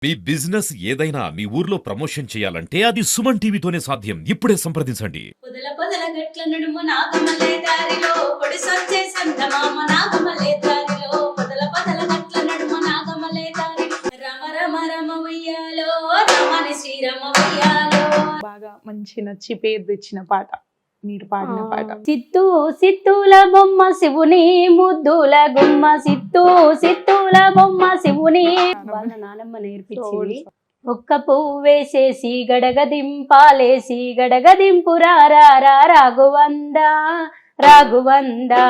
మీ business ఏదైనా మీ ఊర్లో promotion చేయాలంటే అది సుమన్ టీవీతోనే సాధ్యం. ఇప్పుడే సంప్రదించండి. పొదల పొదల గట్ల నడుము నాగమల్లే దారిలో పొడి సొచ్చే సందమామ నాగమల్లే దారిలో పొదల పొదల గట్ల నడుము నాగమల్లే దారిలో రమ రమ రమ ఉయ్యాలో రమణి శ్రీరమ ఉయ్యాలో. బాగా మంచి నచ్చి పేరు తెచ్చిన పాట మీరు పాడిన పాట. సిత్తు సిత్తుల బొమ్మ శివుని ముద్దుల గుమ్మ సిత్తు సిత్తుల బొమ్మ శివుని వాళ్ళ నానమ్మ నేర్పించింది. ఒక్క పువ్వేసేసి గడగదింపాలేసి గడగదింపు రాఘువందా రాఘువందా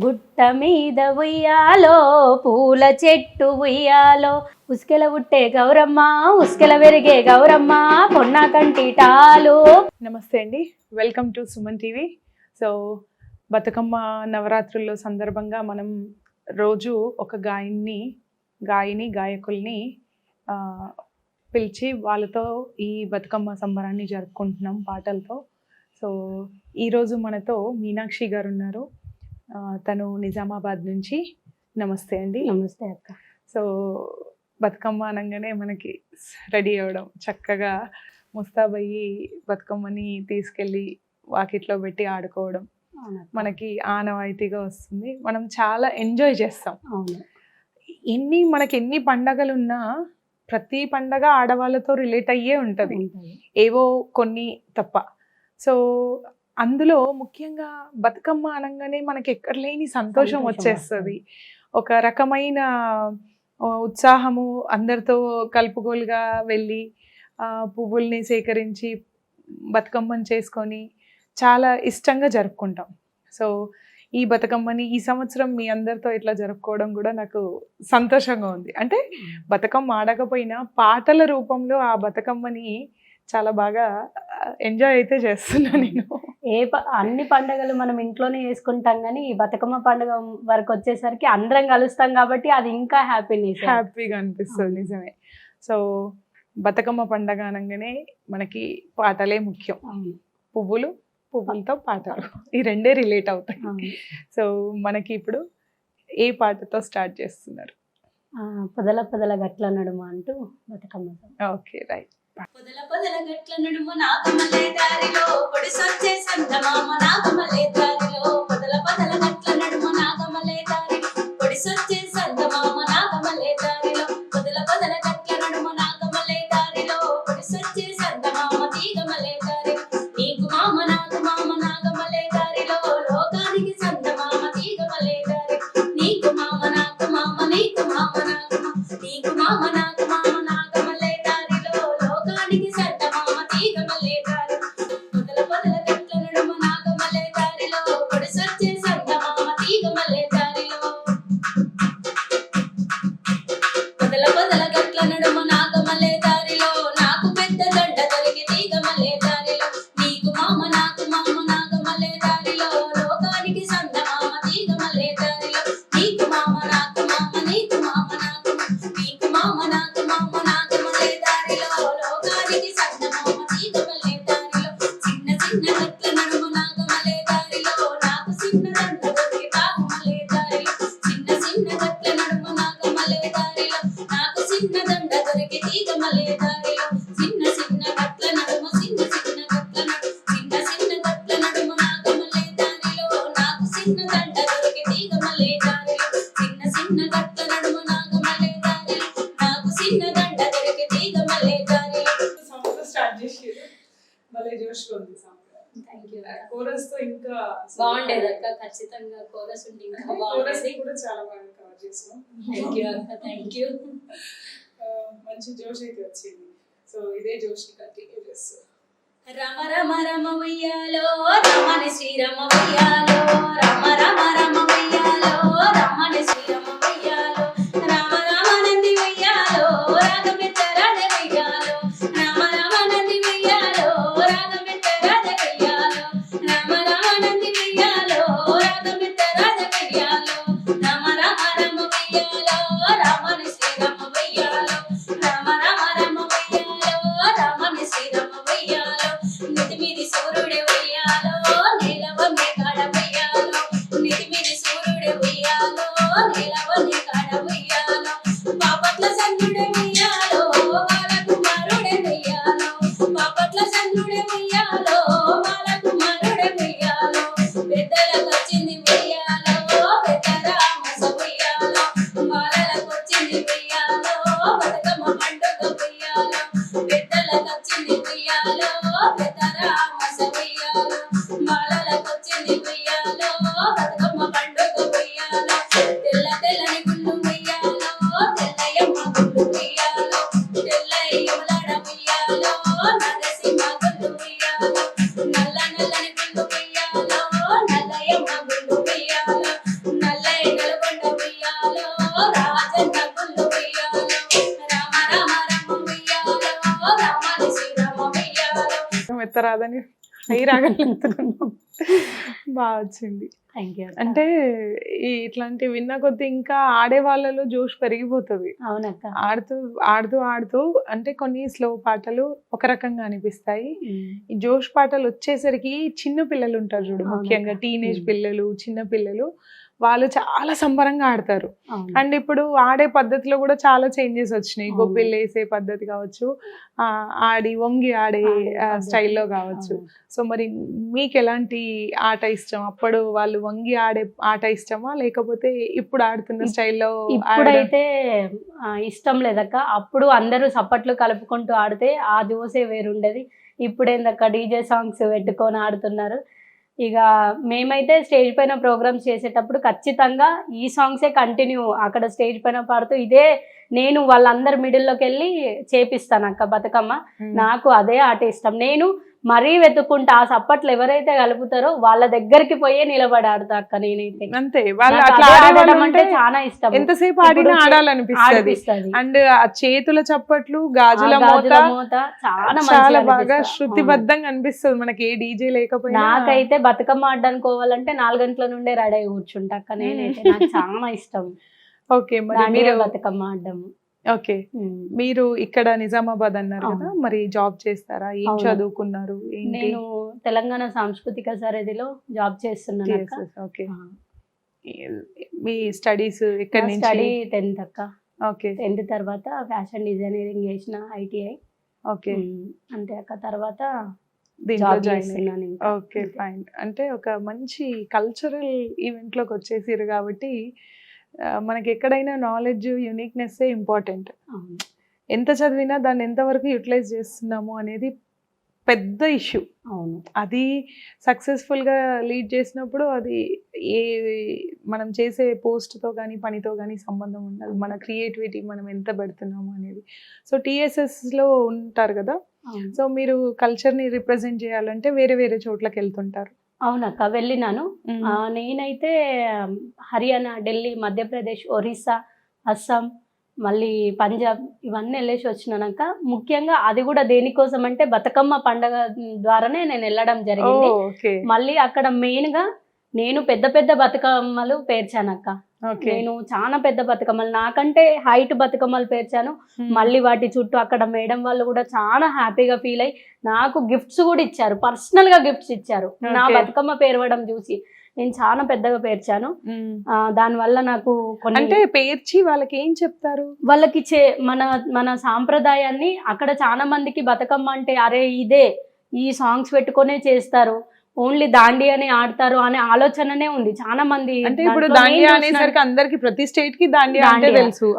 గుట్ట మీద ఉయ్యాలో పూల చెట్టు ఉయ్యాలో ఉస్కెల ఉట్టే గౌరమ్మ ఉస్కెల వెరిగే గౌరమ్మ పొన్న కంటిటాలు. నమస్తే అండి, welcome to Suman TV. So Bathukamma నవరాత్రుల్లో సందర్భంగా మనం రోజు ఒక గాయకుల్ని పిలిచి వాళ్ళతో ఈ బతుకమ్మ సంబరాన్ని జరుపుకుంటున్నాం పాటలతో. సో ఈరోజు మనతో మీనాక్షి గారు ఉన్నారు. తను నిజామాబాద్ నుంచి. నమస్తే అండి. నమస్తే అక్క. సో బతుకమ్మ అనగానే మనకి రెడీ అవ్వడం, చక్కగా ముస్తాబయ్యి బతుకమ్మని తీసుకెళ్ళి వాకిట్లో పెట్టి ఆడుకోవడం మనకి ఆనవాయితీగా వస్తుంది. మనం చాలా ఎంజాయ్ చేస్తాం. మనకి ఎన్ని పండగలున్నా ప్రతి పండగ ఆడవాళ్ళతో రిలేట్ అయ్యే ఉంటుంది, ఏవో కొన్ని తప్ప. సో అందులో ముఖ్యంగా బతుకమ్మ అనగానే మనకి ఎక్కడ లేని సంతోషం వచ్చేస్తుంది. ఒక రకమైన ఉత్సాహము, అందరితో కలుపుగోలుగా వెళ్ళి పువ్వుల్ని సేకరించి బతుకమ్మని చేసుకొని చాలా ఇష్టంగా జరుపుకుంటాం. సో ఈ బతుకమ్మని ఈ సంవత్సరం మీ అందరితో ఇట్లా జరుపుకోవడం కూడా నాకు సంతోషంగా ఉంది. అంటే బతుకమ్మ ఆడకపోయినా పాటల రూపంలో ఆ బతుకమ్మని చాలా బాగా ఎంజాయ్ అయితే చేస్తున్నా నేను. అన్ని పండుగలు మనం ఇంట్లోనే చేసుకుంటాం, కానీ ఈ బతుకమ్మ పండుగ వరకు వచ్చేసరికి అందరం కలుస్తాం కాబట్టి అది ఇంకా హ్యాపీగా అనిపిస్తుంది. నిజమే. సో బతుకమ్మ పండగ అనగానే మనకి పాటలే ముఖ్యం. పువ్వులతో పాటలు, ఈ రెండే రిలేట్ అవుతాయి. సో మనకి ఇప్పుడు ఏ పాటతో స్టార్ట్ చేస్తున్నారు? పొదల పొదల గట్ల నడుమ అంటూ బతుకమ్మ. Okay, right. పొదల పొదల గట్ల నడుమ నాగమల్లే దారిలో పొడి సొచ్చే సందమామ నాగమల్లే దారిలో పొదల పొదల గట్ల నడుమ నాగమల్లే దారిలో పొడి సొచ్చే సందమామ నాగమల్లే దారిలో పొదల పొదల గట్ల నడుమ నాగమల్లే దారిలో పొడి సొచ్చే సందమామ తీగమల్లే దారిలో నీకు మామ నాకు మామ నాగమల్లే దారిలో లోకానికి సందమామ తీగమల్లే దారి నీకు మామ నాకు మామ నీకు మామ నాకు నీకు మామ నాకు మామ నాగమల్లే దారిలో లోకానికి సందమామ తీగమల్లే దారి పొదల పొదల గట్ల నడుమ నాగమల్లే దారిలో పొడి సొచ్చే సందమామ తీగమల్లే దారిలో పొదల పొదల గట్ల నడుమ నాగమల్లే దారిలో నాకు పెద్ద దండ దొరికి తీగమల్లే దారిలో నీకు మామ నాకు మామ నాగమల్లే దారిలో లోకానికి సందమామ తీగమల్లే దారిలో నీకు మామ నాకు మామ నీకు మామ నాకు నీకు మామ నాకు మామ నాగమల్లే దారిలో లోకానికి సందమామ తీగమల్లే దారిలో చిన్న చిన్న గట్ల నడుమ నాగమల్లే దారిలో నాకు చిన్న దండ దొరికి తాగమల్లే దారిలో చిన్న చిన్న గట్ల నడుమ నాగమల్లే దారిలో నాకు చిన్న దండ దొరికి తీగమల్లే దారిలో చిన్న చిన్న గట్ల నడుమ చిన్న చిన్న గట్ల నడుమ చిన్న చిన్న గట్ల నడుమ నాగమల్లే దారిలో నాకు చిన్న దండ దొరికి తీగమల్లే దారిలో చిన్న చిన్న గట్ల నడుమ నాగమల్లే దారిలో నాకు చిన్న దండ దొరికి తీగమల్లే దారిలో. సాంగ్ స్టార్ట్ చేసారు, భలే జోష్గా ఉంది సాంగ్. థాంక్యూ. కోరస్ తో ఇంకా బాగుండేది అక్క, ఖచ్చితంగా కోరస్ ఉంటే ఇంకా కోరస్ బాగుండేది. కూడా చాలా బాగా కవర్ చేసాం. థాంక్యూ అక్క, థాంక్యూ. మంచి జోష్ అయితే వచ్చింది. సో ఇదే జోష్ ని కంటిన్యూ చేస్తాం. రమ రమ రమ ఉయ్యాలో రమణి శ్రీరమ ఉయ్యాలో రమ రమ రమ ఉయ్యాలో రమణి శ్రీరమ ఉయ్యాలో రామ రామ నంది ఉయ్యాలో రాగమెత్త రాధ ఉయ్యాలో రామ రామ నంది ఉయ్యాలో రాగమెత్త రాధ ఉయ్యాలో రామ రామ నంది ఉయ్యాలో రాగమెత్త రాధ ఉయ్యాలో రమ రమ రమ ఉయ్యాలో రమణి శ్రీరమ ఉయ్యాలో రమ రమ రమ ఉయ్యాలో రమణి శ్రీరమ ఉయ్యాలో నితి మీది సూర్యుడే ఉయ్యాలో నీలవన్నే కాడ ఉయ్యాలో నితి మీది సూర్యుడే ఉయ్యాలో నీలవన్నే కాడ ఉయ్యాలో పాపట్ల సందుడే ఉయ్యాలో ఎత్తరాదని హై రాగాలు ఎత్తుకున్నాం. బాగా వచ్చింది. Thank you. అంటే ఇట్లాంటి విన్న కొద్దీ ఇంకా ఆడే వాళ్ళలో జోష్ పెరిగిపోతుంది. అవునక్క. ఆడుతూ ఆడుతూ ఆడుతూ అంటే కొన్ని స్లో పాటలు ఒక రకంగా అనిపిస్తాయి. ఈ జోష్ పాటలు వచ్చేసరికి చిన్న పిల్లలు ఉంటారు చూడు, ముఖ్యంగా టీనేజ్ పిల్లలు, చిన్న పిల్లలు, వాళ్ళు చాలా సంబరంగా ఆడతారు. అండ్ ఇప్పుడు ఆడే పద్ధతిలో కూడా చాలా చేంజెస్ వచ్చినాయి. గొబ్బిళ్ళు వేసే పద్ధతి కావచ్చు, ఆడి వంగి ఆడే స్టైల్లో కావచ్చు. సో మరి మీకు ఎలాంటి ఆట ఇష్టం? అప్పుడు వాళ్ళు వంగి ఆడే ఆట ఇష్టమా, లేకపోతే ఇప్పుడు ఆడుతున్న స్టైల్లో? ఇప్పుడైతే ఇష్టం లేదక్క. అప్పుడు అందరూ సప్పట్లు కలుపుకుంటూ ఆడితే ఆ జోసే వేరుండేది. ఇప్పుడేందక్క డీజే సాంగ్స్ పెట్టుకొని ఆడుతున్నారు. ఇక మేమైతే స్టేజ్ పైన ప్రోగ్రామ్స్ చేసేటప్పుడు ఖచ్చితంగా ఈ సాంగ్సే కంటిన్యూ అక్కడ స్టేజ్ పైన పాడుతూ ఇదే నేను వాళ్ళందరి మిడిల్లోకి వెళ్ళి చేపిస్తాను అక్క బతుకమ్మ. నాకు అదే ఆట ఇష్టం. నేను మరీ వెతుక్కుంటా ఆ సప్పట్లు ఎవరైతే కలుపుతారో వాళ్ళ దగ్గరికి పోయే నిలబడి ఆడతా అక్క నేనైతే. అంతే, అంటే చాలా ఇష్టం. ఎంతసేపు ఆడినా ఆడాలనిపిస్తుంది. అండ్ ఆ చేతుల చప్పట్లు, గాజుల మోత చాలా బాగా శృతిబద్ధంగా అనిపిస్తుంది మనకి, ఏ డీజే లేకపోయినా. నాకైతే బతుకమ్మ ఆడడానికి పోవాలంటే 4 గంటల నుండే రెడీ అయి కూర్చుంటా అక్క నేనైతే. నాకు చాలా ఇష్టం. ఓకే, మరి మీరు బతుకమ్మ ఆడడం. ఓకే, మీరు ఇక్కడ నిజామాబాద్ అన్నారు కదా, మరి జాబ్ చేస్తారా? ఏం చదువుకున్నారు? నేను తెలంగాణ సాంస్కృతిక సరిధిలో జాబ్ చేస్తున్నాను. ఓకే, మీ స్టడీస్ ఎక్కడ నుంచి? స్టడీ 10th అక్క. ఓకే, 10th తర్వాత ఫ్యాషన్ డిజైనరింగ్ చేసిన ITI. ఓకే, అంతే అక్క. తర్వాత దీంట్లో జాయిన్. Okay, fine. అంటే ఒక మంచి కల్చరల్ ఈవెంట్ లోకి వచ్చేసారు కాబట్టి మనకి ఎక్కడైనా నాలెడ్జ్, యూనిక్నెస్ ఇంపార్టెంట్. ఎంత చదివినా దాన్ని ఎంతవరకు యూటిలైజ్ చేస్తున్నాము అనేది పెద్ద ఇష్యూ. అవును, అది సక్సెస్ఫుల్గా లీడ్ చేసినప్పుడు అది ఏ మనం చేసే పోస్ట్తో కానీ పనితో కానీ సంబంధం ఉండదు. మన క్రియేటివిటీ మనం ఎంత పెడుతున్నాము అనేది. సో TSSలో ఉంటారు కదా, సో మీరు కల్చర్ని రిప్రజెంట్ చేయాలంటే వేరే వేరే చోట్లకి వెళ్తుంటారు. అవునక్క, వెళ్ళినాను. నేనైతే హర్యానా, ఢిల్లీ, మధ్యప్రదేశ్, ఒరిస్సా, అస్సాం, మళ్ళీ పంజాబ్ ఇవన్నీ వెళ్ళేసి వచ్చినాక, ముఖ్యంగా అది కూడా దేనికోసం అంటే బతుకమ్మ పండగ ద్వారానే నేను వెళ్ళడం జరిగింది. మళ్ళీ అక్కడ మెయిన్గా నేను పెద్ద పెద్ద బతుకమ్మలు పేర్చానక్క. నేను చాలా పెద్ద బతుకమ్మలు, నాకంటే హైట్ బతుకమ్మలు పేర్చాను. మళ్ళీ వాటి చుట్టూ అక్కడ మేడం వాళ్ళు కూడా చాలా హ్యాపీగా ఫీల్ అయ్యి నాకు గిఫ్ట్స్ కూడా ఇచ్చారు, పర్సనల్ గా గిఫ్ట్స్ ఇచ్చారు. నా బతుకమ్మ పేరవడం చూసి నేను చాలా పెద్దగా పేర్చాను. దాని వల్ల నాకు అంటే పేర్చి వాళ్ళకి ఏం చెప్తారు, వాళ్ళకి మన సాంప్రదాయాన్ని అక్కడ చాలా మందికి బతుకమ్మ అంటే అరే ఇదే ఈ సాంగ్స్ పెట్టుకునే చేస్తారు, ఓన్లీ దాండియానే ఆడతారు అనే ఆలోచననే ఉంది చాలా మంది. అంటే ఇప్పుడు దాండియా అనేసరికి అందరికి ప్రతి స్టేట్ కి దాండియా అంటే తెలుసు.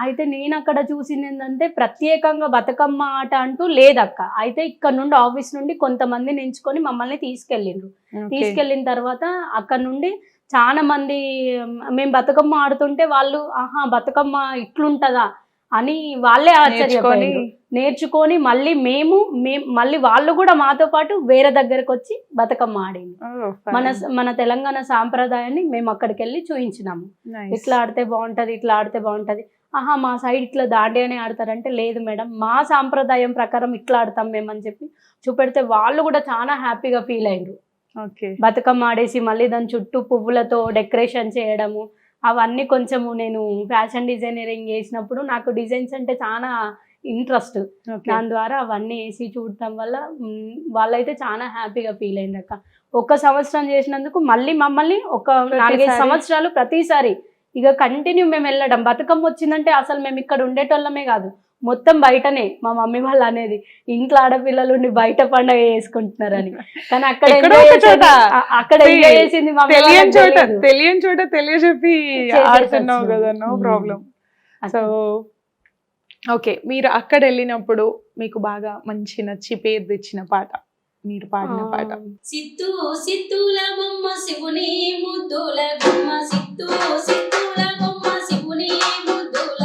అయితే నేను అక్కడ చూసింది ఏంటంటే ప్రత్యేకంగా బతుకమ్మ ఆట అంటూ లేదక్క. అయితే ఇక్కడ నుండి ఆఫీస్ నుండి కొంతమందిని ఎంచుకొని మమ్మల్ని తీసుకెళ్ళిండ్రు. తీసుకెళ్ళిన తర్వాత అక్కడ నుండి చాలా మంది మేము బతుకమ్మ ఆడుతుంటే వాళ్ళు ఆహా బతుకమ్మ ఇట్లుంటదా అని వాళ్ళే ఆశ్చర్యపడి నేర్చుకొని మళ్ళీ మళ్ళీ వాళ్ళు కూడా మాతో పాటు వేరే దగ్గరకు వచ్చి బతుకమ్మ ఆడింది. మన తెలంగాణ సాంప్రదాయాన్ని మేము అక్కడికి వెళ్ళి చూపించినాము. ఇట్లా ఆడితే బాగుంటది, ఇట్లా ఆడితే బాగుంటది. ఆహా మా సైడ్ ఇట్లా దాండియానే ఆడతారంటే లేదు మేడం మా సాంప్రదాయం ప్రకారం ఇట్లా ఆడతాం మేము అని చెప్పి చూపెడితే వాళ్ళు కూడా చాలా హ్యాపీగా ఫీల్ అయ్యారు. బతుకమ్మ ఆడేసి మళ్ళీ దాని చుట్టూ పువ్వులతో డెకరేషన్ చేయడము అవన్నీ కొంచెము నేను ఫ్యాషన్ డిజైనరింగ్ చేసినప్పుడు నాకు డిజైన్స్ అంటే చాలా ఇంట్రెస్ట్. దాని ద్వారా అవన్నీ వేసి చూడటం వల్ల వాళ్ళైతే చాలా హ్యాపీగా ఫీల్ అయింది అక్క. 1 సంవత్సరం చేసినందుకు మళ్ళీ మమ్మల్ని ఒక 4-5 సంవత్సరాలు ప్రతిసారి ఇక కంటిన్యూ మేము వెళ్ళడం. బతుకమ్మ వచ్చిందంటే అసలు మేము ఇక్కడ ఉండేటోళ్ళమే కాదు, మొత్తం బయటనే. మా మమ్మీ వాళ్ళు అనేది ఇంట్లో ఆడపిల్లలు ఉండి బయట పండుగ చేసుకుంటున్నారని, కానీ అక్కడ ఎంజాయ్ చేసింది తెలియని చోట తెలియజెప్పి ఆడుతున్నావు కదా, నో ప్రాబ్లం. సో ఓకే, మీరు అక్కడ వెళ్ళినప్పుడు మీకు బాగా మంచి నచ్చి పేరు తెచ్చిన పాట, మీరు పాడిన పాట? సిత్తు సిత్తుల బొమ్మ శివుని ముద్దుల బొమ్మ, సిత్తు సిత్తుల బొమ్మ శివుని ముద్దుల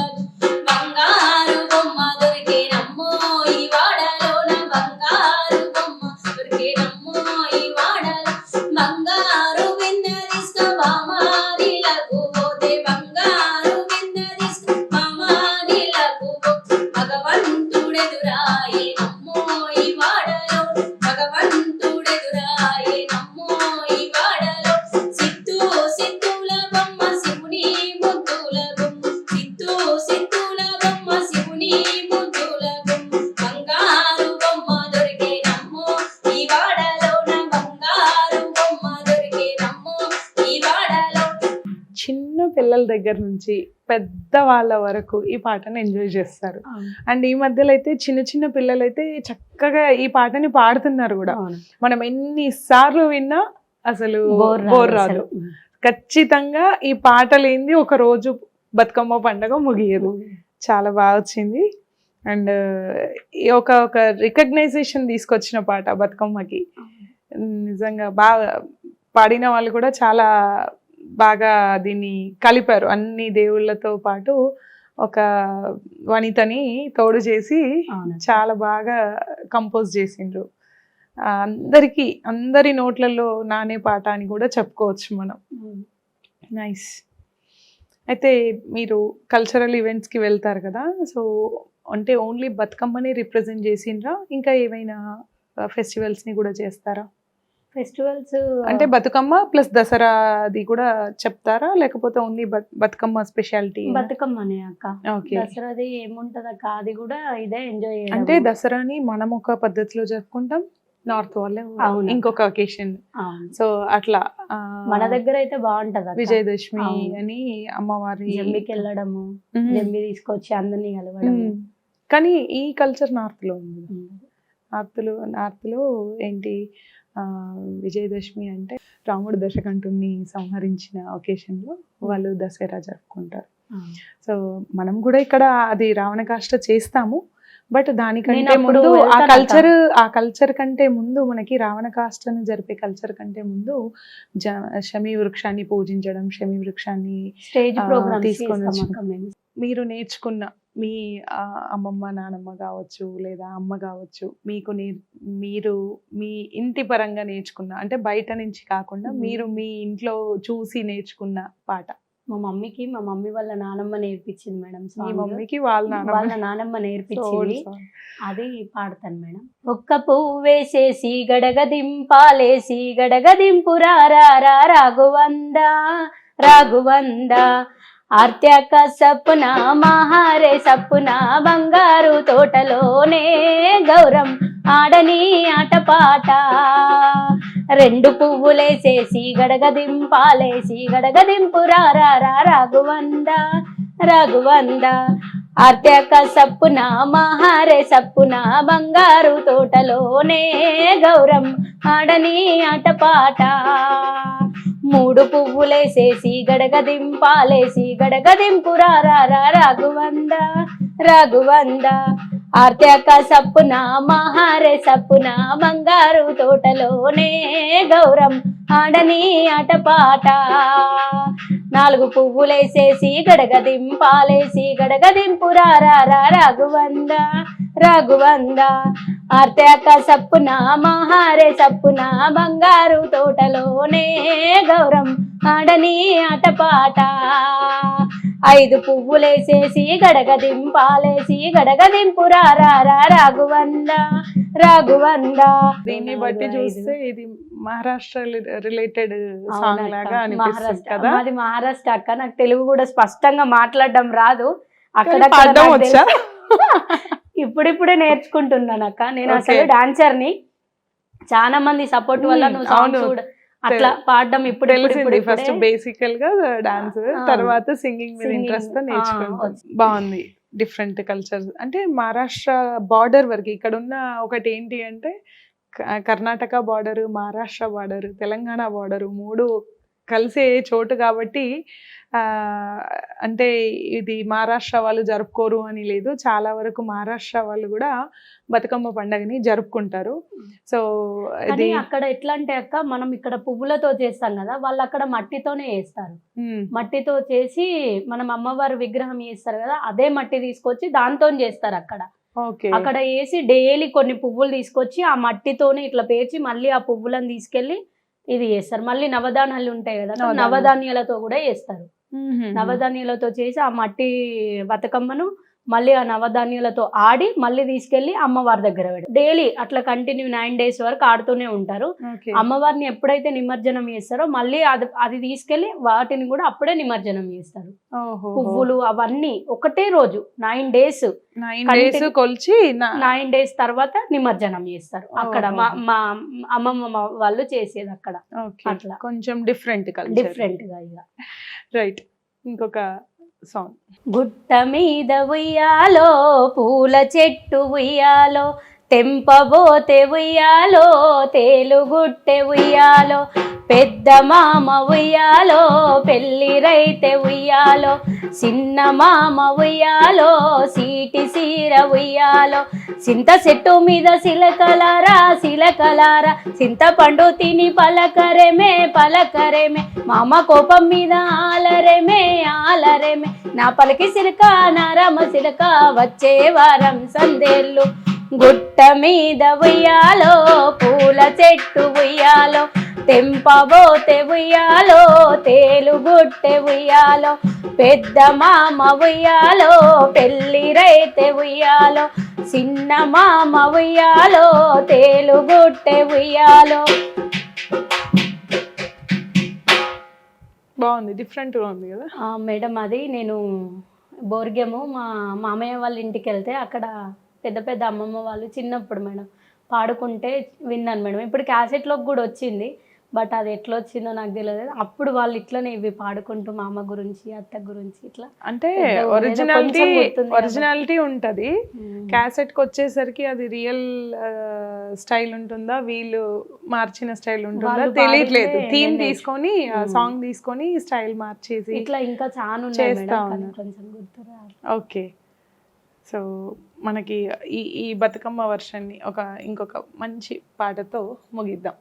బంగారు బొమ్మ దొరికేనమ్మో ఈ వాడలోన, బంగారు బొమ్మ దొరికేనమ్మో ఈ వాడలో, బంగారు వెన్న తీసుక బామారిలకు పోతే, బంగారు వెన్న తీసుక బామారిలకు భగవంతుడెదురాయే నమ్మో ఈ వాడలో, భగవంతుడెదురాయే పిల్లల దగ్గర నుంచి పెద్ద వాళ్ళ వరకు ఈ పాటను ఎంజాయ్ చేస్తారు. అండ్ ఈ మధ్యలో అయితే చిన్న చిన్న పిల్లలు అయితే చక్కగా ఈ పాటని పాడుతున్నారు కూడా. మనం ఎన్నిసార్లు విన్నా అసలు బోర్ రాదు. ఖచ్చితంగా ఈ పాట లేనిది ఒక రోజు బతుకమ్మ పండుగ ముగియదు. చాలా బాగా వచ్చింది. అండ్ ఒక రికగ్నైజేషన్ తీసుకొచ్చిన పాట బతుకమ్మకి. నిజంగా బాగా పాడిన వాళ్ళు కూడా చాలా బాగా దీన్ని కలిపారు. అన్ని దేవుళ్ళతో పాటు ఒక వనితని తోడు చేసి చాలా బాగా కంపోజ్ చేసిండ్రు. అందరి నోట్లలో నానే పాట అని కూడా చెప్పుకోవచ్చు మనం. నైస్. అయితే మీరు కల్చరల్ ఈవెంట్స్కి వెళ్తారు కదా, సో అంటే ఓన్లీ బతుకమ్మని రిప్రజెంట్ చేసిండ్రా, ఇంకా ఏమైనా ఫెస్టివల్స్ని కూడా చేస్తారా? ఫెస్టివల్స్ అంటే బతుకమ్మ ప్లస్ దసరాది కూడా చెప్తారా, లేకపోతే ఓన్లీ బతుకమ్మ స్పెషాలిటీ? బతుకమ్మనే అక్క. ఓకే. దసరాది ఏముంటది అక్క, అది కూడా ఇదే ఎంజాయ్. అంటే దసరాని మనం ఒక పద్ధతిలో జరుపుకుంటాం, నార్త్ వాళ్ళే ఇంకొక ఒకేషన్. సో అట్లా మన దగ్గర అయితే బాగుంటది. విజయదశమి అని అమ్మవారి జమ్మికి వెళ్ళడము, జమ్మి తీసుకొచ్చి అందరినీ కలవడం. కానీ ఈ కల్చర్ నార్త్ లో ఉంది. నార్త్ లో ఏంటి విజయదశమి అంటే రాముడు దశకంఠుని సంహరించిన ఒకేషన్ లో వాళ్ళు దసరా జరుపుకుంటారు. సో మనం కూడా ఇక్కడ అది రావణ కాష్ట చేస్తాము. బట్ దానికంటే ముందు ఆ కల్చర్ కంటే ముందు మనకి రావణ కాష్టను జరిపే కల్చర్ కంటే ముందు శమీ వృక్షాన్ని పూజించడం, శమీ వృక్షాన్ని స్టేజ్ ప్రోగ్రామ్ తీసుకొని మీరు నేర్చుకున్న మీ అమ్మమ్మ నానమ్మ కావచ్చు లేదా అమ్మ కావచ్చు, మీరు మీ ఇంటి పరంగా నేర్చుకున్న, అంటే బయట నుంచి కాకుండా మీరు మీ ఇంట్లో చూసి నేర్చుకున్న పాట. మా మమ్మీ వాళ్ళ నానమ్మ నేర్పించింది మేడం. మీ మమ్మీకి వాళ్ళ నానమ్మ నేర్పించింది. అది పాడతాను మేడం. ఒక్క పువ్వేసేసి గడగదింపాలేసి గడగదింపు రాఘువందా ఆర్త్యాక సప్పున మహారే సప్పున బంగారు తోటలోనే గౌరం ఆడని ఆటపాట. రెండు పువ్వులేసేసి గడగదింపాలేసి గడగదింపు రాఘువందా ఆర్త్యాక సప్పున మహారే సప్పున బంగారు తోటలోనే గౌరం ఆడని ఆటపాట. మూడు పువ్వులేసేసి గడగదింపాలేసి గడగదింపు రాఘువందా ఆర్త్యాక సప్పున మహారే సప్పున బంగారు తోటలోనే గౌరం ఆడని ఆటపాట. నాలుగు పువ్వులేసేసి గడగదింపాలేసి గడగదింపు రాఘువందా ఆర్త్యాక సప్పున మహారే సప్పున బంగారు తోటలోనే గౌరం ఆడని ఆటపాట. ఐదు పువ్వులేసేసి గడగదింపాలేసి గడగదింపు రాఘువందా. దీన్ని బట్టి చూస్తే ఇది మహారాష్ట్ర రిలేటెడ్ సాంగ్ లాగా అనిపిస్తుంది కదా. అది మహారాష్ట్ర అక్క. నాకు తెలుగు కూడా స్పష్టంగా మాట్లాడడం రాదు. అక్కడ ఇప్పుడిప్పుడే నేర్చుకుంటున్నాను అక్క. నేను అసలు డాన్సర్ ని, చాలా మంది సపోర్ట్ వల్ల నువ్వు సాంగ్స్ కూడా అట్లా పాడడం ఇప్పుడు ఫస్ట్ బేసికల్ గా డాన్స్, తర్వాత సింగింగ్ మీద ఇంట్రెస్ట్ తో నేర్చుకుంటాం. బాగుంది. డిఫరెంట్ కల్చర్ అంటే మహారాష్ట్ర బార్డర్ వరకు ఇక్కడ ఉన్న ఒకటి ఏంటి అంటే Karnataka border, Maharashtra border, Telangana border మూడు కలిసే చోటు కాబట్టి అంటే ఇది మహారాష్ట్ర వాళ్ళు జరుపుకోరు అని లేదు. చాలా వరకు మహారాష్ట్ర వాళ్ళు కూడా బతుకమ్మ పండుగని జరుపుకుంటారు. సో ఇది అక్కడ ఎట్లా అంటే అక్క, మనం ఇక్కడ పువ్వులతో చేస్తాం కదా, వాళ్ళు అక్కడ మట్టితోనే చేస్తారు. మట్టితో చేసి మనం అమ్మవారి విగ్రహం చేస్తారు కదా, అదే మట్టి తీసుకొచ్చి దాంతో చేస్తారు అక్కడ. అక్కడ వేసి డైలీ కొన్ని పువ్వులు తీసుకొచ్చి ఆ మట్టితోనే ఇట్లా పేర్చి మళ్ళీ ఆ పువ్వులను తీసుకెళ్లి ఇది చేస్తారు. మళ్ళీ నవధాన్యాలు ఉంటాయి కదా, నవధాన్యాలతో కూడా చేస్తారు. నవధాన్యాలతో చేసి ఆ మట్టి బతుకమ్మను మళ్ళీ ఆ నవధాన్యాలతో ఆడి మళ్ళీ తీసుకెళ్లి అమ్మవారి దగ్గర పెడతారు. డైలీ అట్లా కంటిన్యూ 9 days వరకు ఆడుతూనే ఉంటారు. అమ్మవారిని ఎప్పుడైతే నిమజ్జనం చేస్తారో మళ్ళీ అది తీసుకెళ్లి వాటిని కూడా అప్పుడే నిమజ్జనం చేస్తారు. పువ్వులు అవన్నీ ఒకటే రోజు 9 days కొలిచి 9 days తర్వాత నిమజ్జనం చేస్తారు. అక్కడ మా అమ్మమ్మ వాళ్ళు చేసేది అక్కడ. అట్లా కొంచెం డిఫరెంట్ గా ఇక. రైట్. ఇంకొక సాంగ్. గుట్ట మీద ఉయ్యాలో పూల చెట్టు ఉయ్యాలో తెంపబోతే ఉయ్యాలో తేలుగుట్టె ఉయ్యాలో పెద్ద మామ ఉయ్యాలో పెళ్ళిరైతే ఉయ్యాలో చిన్న మామ ఉయ్యాలో సీటి సీర ఉయ్యాలో చింత చెట్టు మీద సిలకలారా సిలకలారా చింతపండు తిని పలకరేమే పలకరేమే మామ కోపం మీద ఆలరేమే ఆలరేమే నా పలికి సిలక నా రామ సిలక వచ్చే వారం సందేళ్ళు గుట్ట మీద ఉయ్యాలో పూల చెట్టు ఉయ్యాలో తెంపబోతే ఉయ్యాలో తేలుగుట్టె ఉయ్యాలో పెద్ద మామ ఉయ్యాలో పెళ్ళిరైతే ఉయ్యాలో చిన్న మామ ఉయ్యాలో తేలుగుట్టె ఉయ్యాలో. బాగుంది, డిఫరెంట్గా ఉంది కదా. మేడం అది నేను బోర్గేము మా మామయ్య వాళ్ళ ఇంటికి వెళ్తే అక్కడ పెద్ద పెద్ద అమ్మమ్మ వాళ్ళు చిన్నప్పుడు మేడం పాడుకుంటే విన్నాను మేడం. ఇప్పుడు క్యాసెట్లోకి కూడా వచ్చింది, బట్ అది ఎట్లా వచ్చిందో నాకు తెలియదు. అప్పుడు వాళ్ళు ఇట్లనే ఇవి పాడుకుంటూ మా అమ్మ గురించి అత్త గురించి ఇట్లా అంటే ఒరిజినాలిటీ ఉంటుంది. క్యాసెట్కి వచ్చేసరికి అది రియల్ స్టైల్ ఉంటుందా వీళ్ళు మార్చిన స్టైల్ ఉంటుందా తెలియట్లేదు. థీమ్ తీసుకొని సాంగ్ తీసుకొని స్టైల్ మార్చేసి ఇట్లా ఇంకా చాలా చేస్తా ఉన్నారు. కొంచెం గుర్తురా. ఓకే, సో మనకి ఈ బతుకమ్మ వర్షన్ని ఇంకొక మంచి పాటతో ముగిద్దాం.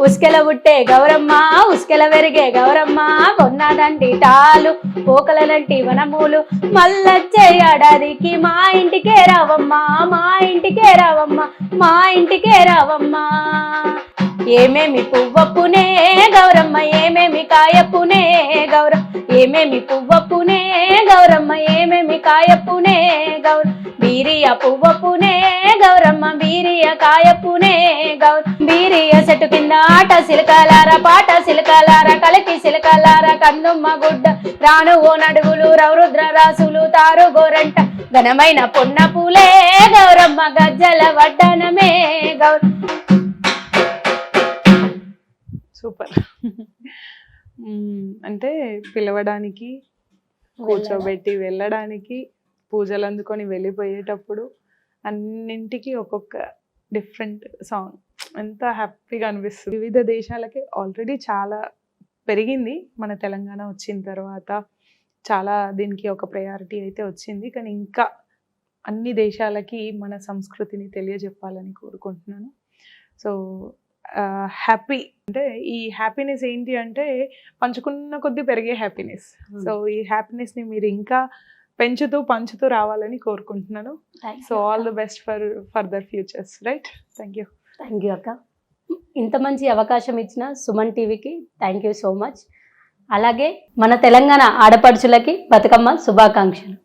ఉస్కెల పుట్టే గౌరమ్మ ఉస్కెల వెరిగే గౌరమ్మ కొన్నాదంటి టాలు పోకలనంటి వనమూలు మల్లచ్చే ఏడాదికి మా ఇంటికే రావమ్మ మా ఇంటికే రావమ్మ మా ఇంటికే రావమ్మ. ఏమేమి పువ్వప్పునే గౌరమ్మ ఏమేమి కాయప్పునే గౌరమ్మ ఏమేమి పువ్వప్పునే గౌరమ్మ ఏమేమి కాయప్పునే గౌరమ్మ బీరియ పువ్వప్పునే గౌరమ్మ బీరియ కాయప్పునే గౌరమ్మ బీరియ చెట్టు కింద ఆట సిలకలార పాట సిలకలార కలిపి సిలకలార కందుమ్మ గుడ్డ రాను ఓ నడుగులు రౌరుద్ర రాసులు తారు గోరంట ఘనమైన పొన్న పూలే గౌరమ్మ గజ్జల వడ్డనమే గౌరమ్మ. సూపర్. అంటే పిలవడానికి, కూర్చోబెట్టి వెళ్ళడానికి, పూజలు అందుకొని వెళ్ళిపోయేటప్పుడు అన్నింటికి ఒక్కొక్క డిఫరెంట్ సాంగ్ ఎంత హ్యాపీగా అనిపిస్తుంది. వివిధ దేశాలకి ఆల్రెడీ చాలా పెరిగింది మన తెలంగాణ వచ్చిన తర్వాత, చాలా దీనికి ఒక ప్రయారిటీ అయితే వచ్చింది. కానీ ఇంకా అన్ని దేశాలకి మన సంస్కృతిని తెలియజెప్పాలని కోరుకుంటున్నాను. సో హ్యాపీ అంటే ఈ హ్యాపీనెస్ ఏంటి అంటే పంచుకున్న కొద్దీ పెరిగే హ్యాపీనెస్. సో ఈ హ్యాపీనెస్ని మీరు ఇంకా పెంచుతూ పంచుతూ రావాలని కోరుకుంటున్నాను. So all the best for further futures. Right, thank you అక్క. ఇంత మంచి అవకాశం ఇచ్చిన సుమన్ టీవీకి థ్యాంక్ యూ సో మచ్. అలాగే మన తెలంగాణ ఆడపడుచులకి బతుకమ్మ శుభాకాంక్షలు.